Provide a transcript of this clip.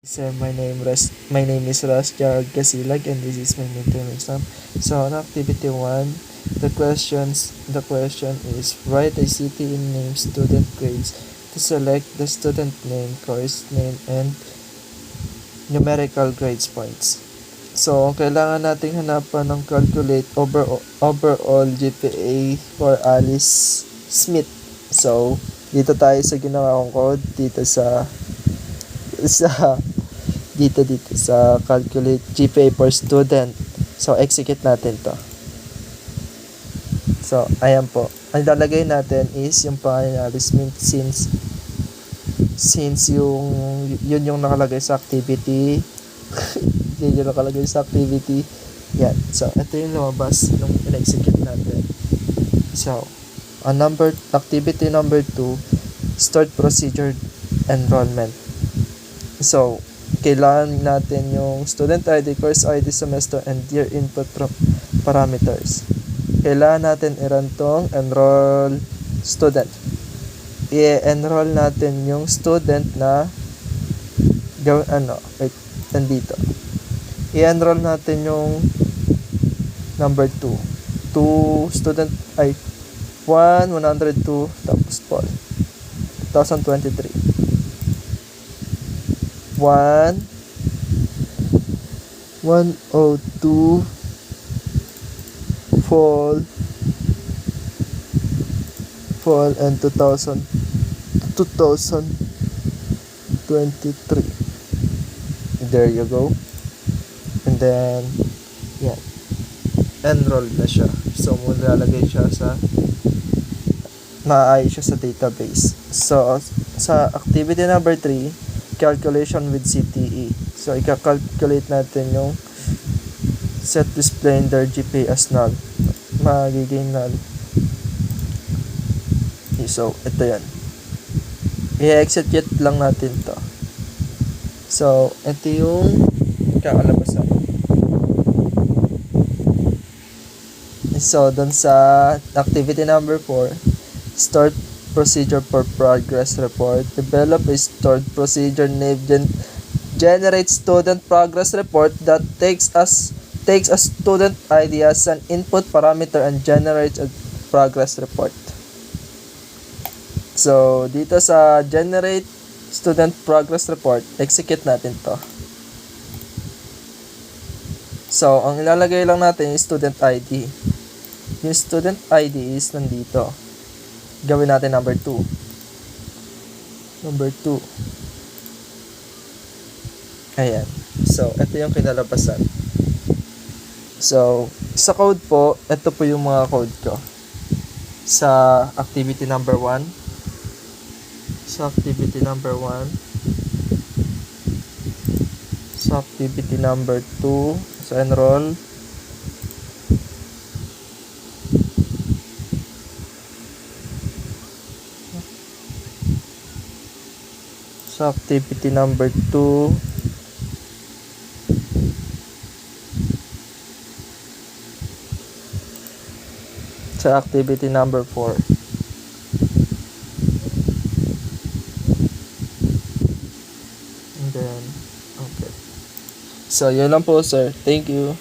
Sir, my name is Ras Gerald Casilag and this is my midterm exam. So on activity 1, the question is write a city in name student grades to select the student name, course name, and numerical grades points. So, kailangan nating hanapan ng calculate overall GPA for Alice Smith. So, dito tayo sa ginawa kong code dito sa dito sa calculate GPA per student. So, execute natin to. So, ayan po. Ang lalagay natin is yung pangalan ni Alice Smith since yun yung nakalagay sa activity. Yun yung nakalagay sa activity. Yan. So, ito yung lumabas nung in-execute natin. So, activity number 2, start procedure enrollment. So, kailangan natin yung student ID, course ID, semester, and year input parameters. Kailangan natin i-run tong enroll student. I-enroll natin yung student na nandito. I-enroll natin yung number 2. 102 tapos Paul 2023 102 fall and 2023. There you go. And then yan, enrolled na siya. So lalagay siya maayos siya sa database. So sa activity number 3, calculation with CTE. So i-calculate natin yung set display their GPA as null. Magiging null. So ito yan. I-execute lang natin to. So ito yung kakalabasan. So dun sa activity number 4, start procedure for progress report. Develop a stored procedure named generate student progress report that takes a student ID as an input parameter and generates a progress report. So dito sa generate student progress report, execute natin to. So ang ilalagay lang natin is student ID. Yung student ID is nandito. Gawin natin number 2. Ayan. So, ito yung kinalabasan. So, sa code po, ito po yung mga code ko. Sa activity number 1. Sa activity number 2. Sa enroll. Sa activity number 2, sa activity number 4. And then, okay. So, yun lang po, sir. Thank you.